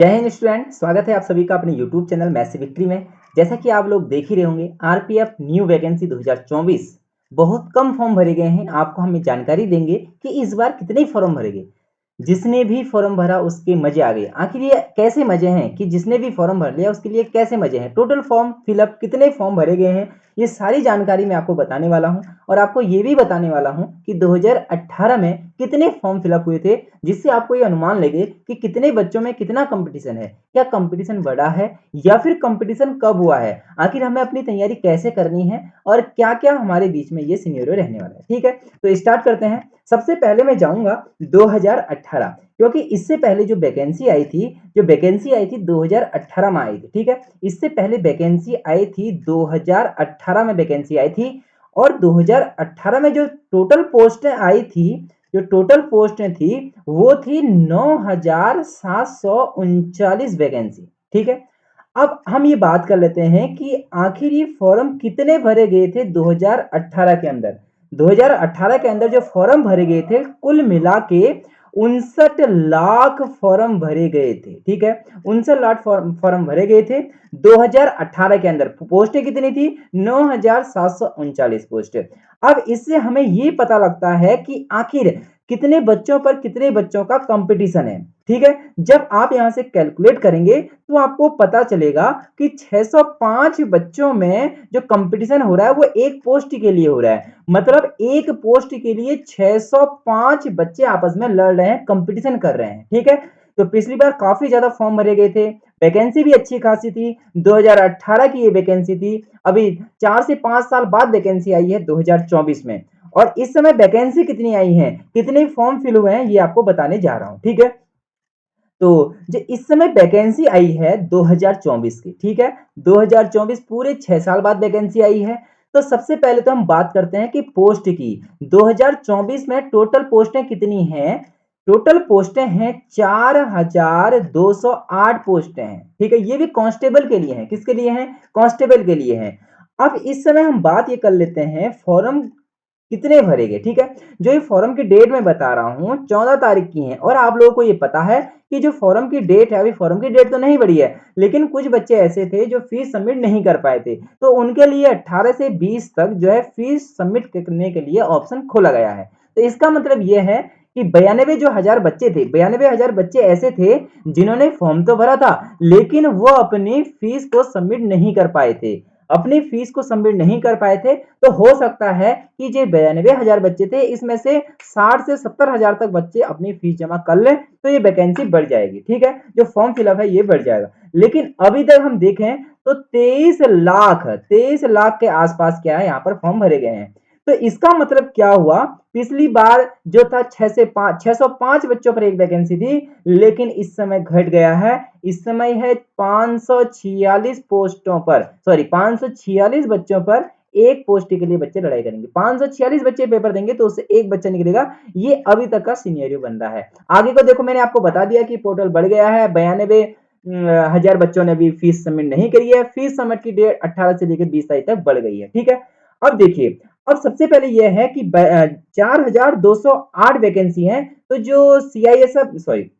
जय हिंद स्टूडेंट, स्वागत है आप सभी का अपने YouTube चैनल मैथ्स विक्ट्री में। जैसा कि आप लोग देख ही रहे होंगे, आरपीएफ न्यू वैकेंसी 2024 बहुत कम फॉर्म भरे गए हैं। आपको हम जानकारी देंगे कि इस बार कितने फॉर्म भरे गए। जिसने भी फॉर्म भरा उसके मजे आ गए। आखिर ये कैसे मजे हैं कि जिसने भी फॉर्म भर लिया उसके लिए कैसे मजे हैं, टोटल फॉर्म फिलअप कितने फॉर्म भरे गए हैं, ये सारी जानकारी मैं आपको बताने वाला हूं। और आपको ये भी बताने वाला हूं कि 2018 में कितने फॉर्म फिलअप हुए थे, जिससे आपको ये अनुमान लगे कि कितने बच्चों में कितना कंपटीशन है, क्या कंपटीशन बढ़ा है या फिर कंपटीशन कब हुआ है, आखिर हमें अपनी तैयारी कैसे करनी है और क्या क्या हमारे बीच में ये सिनेरियो रहने वाला है। ठीक है, तो स्टार्ट करते हैं। सबसे पहले मैं जाऊंगा 2018, क्योंकि इससे पहले जो वैकेंसी आई थी 2018 में आई थी। ठीक है, इससे पहले वैकेंसी आई थी 2018 में वैकेंसी आई थी। और 2018 में जो टोटल पोस्टें थी वो थी 9739 वैकेंसी। ठीक है, अब हम ये बात कर लेते हैं कि आखिर ये फॉर्म कितने भरे गए थे 2018 के अंदर। 2018 के अंदर जो फॉर्म भरे गए थे कुल मिला के 59 लाख फॉर्म भरे गए थे। ठीक है, 59 लाख फॉर्म भरे गए थे 2018 के अंदर। पोस्टें कितनी थी? 9739 पोस्टें। अब इससे हमें ये पता लगता है कि आखिर कितने बच्चों पर कितने बच्चों का कंपटीशन है। ठीक है, जब आप यहां से कैलकुलेट करेंगे तो आपको पता चलेगा कि 605 बच्चों में जो कंपटीशन हो रहा है वो एक पोस्ट के लिए हो रहा है। मतलब एक पोस्ट के लिए 605 बच्चे आपस में लड़ रहे हैं, कंपटीशन कर रहे हैं। ठीक है, तो पिछली बार काफी ज्यादा फॉर्म भरे गए थे, वैकेंसी भी अच्छी खासी थी। 2018 की ये वैकेंसी थी। अभी 4 से 5 साल बाद वैकेंसी आई है 2024 में। और इस समय वैकेंसी कितनी आई है, कितने फॉर्म फिल हुए हैं, ये आपको बताने जा रहा हूं। ठीक है, तो जो इस समय वैकेंसी आई है 2024 की। ठीक है, 2024 पूरे 6 साल बाद वैकेंसी आई है। तो सबसे पहले तो हम बात करते हैं कि पोस्ट की। 2024 में टोटल पोस्टें कितनी हैं? टोटल पोस्टें हैं 4208 पोस्टें हैं। ठीक है, ये भी कांस्टेबल के लिए हैं। किसके लिए हैं? कांस्टेबल के लिए हैं। अब इस समय हम बात ये कर लेते हैं फॉर्म कितने भरेंगे। ठीक है, जो ये फॉर्म की डेट मैं बता रहा हूं 14 तारीख की है। और आप लोगों को ये पता है कि जो फॉर्म की डेट है, अभी फॉर्म की डेट तो नहीं बढ़ी है, लेकिन कुछ बच्चे ऐसे थे जो फीस सबमिट नहीं कर पाए थे, तो उनके लिए 18 से 20 तक जो है फीस सबमिट करने के लिए ऑप्शन खोला गया है। तो इसका मतलब यह है कि 92,000 बच्चे थे, 92,000 बच्चे ऐसे थे जिन्होंने फॉर्म तो भरा था लेकिन वो अपनी फीस को सबमिट नहीं कर पाए थे। अपनी फीस को सबमिट नहीं कर पाए थे, तो हो सकता है कि जो 92,000 बच्चे थे इसमें से 60 से 70,000 तक बच्चे अपनी फीस जमा कर लें, तो ये वैकेंसी बढ़ जाएगी। ठीक है, जो फॉर्म फिलअप है ये बढ़ जाएगा। लेकिन अभी तक हम देखें तो 23 लाख के आसपास क्या है यहाँ पर फॉर्म भरे गए हैं। तो इसका मतलब क्या हुआ, पिछली बार जो था 605 बच्चों पर एक वैकेंसी थी, लेकिन इस समय घट गया है। इस समय है 546 पोस्टों पर, सॉरी 546 बच्चों पर एक पोस्ट के लिए बच्चे लड़ाई करेंगे। 546 बच्चे पेपर देंगे तो उससे एक बच्चा निकलेगा। ये अभी तक का सिनेरियो बन रहा है। आगे को देखो, मैंने आपको बता दिया कि पोर्टल बढ़ गया है। 92,000 बच्चों ने भी फीस सबमिट नहीं करी है। फीस सबमिट की डेट 18 से लेकर 20 तारीख तक बढ़ गई है। ठीक है, अब देखिए, अब सबसे पहले यह है कि 4,208 वैकेंसी है। तो जो सीआईएसएफ, सॉरी,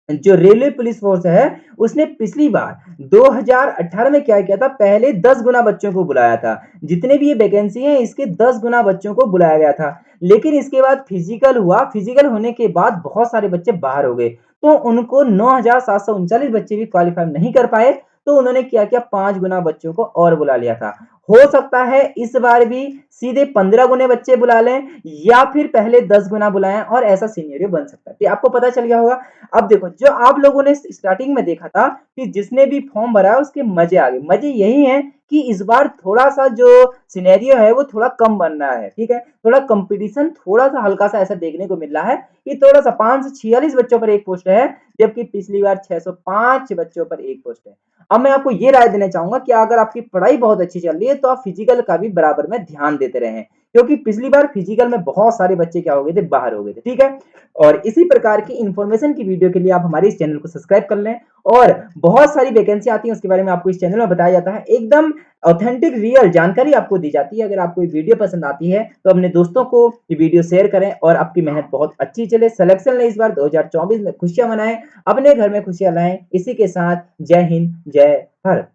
जो रेलवे पुलिस फोर्स है, उसने पिछली बार 2018 में क्या किया था, पहले 10 गुना बच्चों को बुलाया था। जितने भी ये वैकेंसी है इसके 10 गुना बच्चों को बुलाया गया था। लेकिन इसके बाद फिजिकल हुआ, फिजिकल होने के बाद बहुत सारे बच्चे बाहर हो गए, तो उनको 9,739 बच्चे भी क्वालिफाई नहीं कर पाए। तो उन्होंने क्या किया, 5 गुना बच्चों को और बुला लिया था। हो सकता है इस बार भी सीधे 15 गुने बच्चे बुला लें या फिर पहले 10 गुना बुलाएं, और ऐसा सिनेरियो बन सकता है। तो आपको पता चल गया होगा। अब देखो, जो आप लोगों ने स्टार्टिंग में देखा था कि जिसने भी फॉर्म भरा है उसके मजे आ गए। मजे यही है कि इस बार थोड़ा सा जो सिनेरियो है वो थोड़ा कम बन रहा है। ठीक है, थोड़ा कंपटीशन थोड़ा सा हल्का सा ऐसा देखने को मिल रहा है कि थोड़ा सा 546 बच्चों पर एक पोस्ट है, जबकि पिछली बार 605 बच्चों पर एक पोस्ट है। अब मैं आपको ये राय देना चाहूंगा कि अगर आपकी पढ़ाई बहुत अच्छी चल रही है तो आप फिजिकल का भी बराबर में ध्यान देते रहें, क्योंकि पिछली बार फिजिकल में बहुत सारे बच्चे क्या हो गए थे, बाहर हो गए थे। ठीक है, और इसी प्रकार की इंफॉर्मेशन की वीडियो के लिए आप हमारे इस चैनल को सब्सक्राइब कर लें, और बहुत सारी वैकेंसी आती है उसके बारे में आपको इस चैनल में बताया जाता है, एकदम ऑथेंटिक रियल जानकारी आपको दी जाती है। अगर आपको ये वीडियो पसंद आती है तो अपने दोस्तों को ये वीडियो शेयर करें और आपकी मेहनत बहुत अच्छी चले, सिलेक्शन लें इस बार 2024 में, खुशियां मनाएं, अपने घर में खुशियां लाएं। इसी के साथ जय हिंद, जय भारत।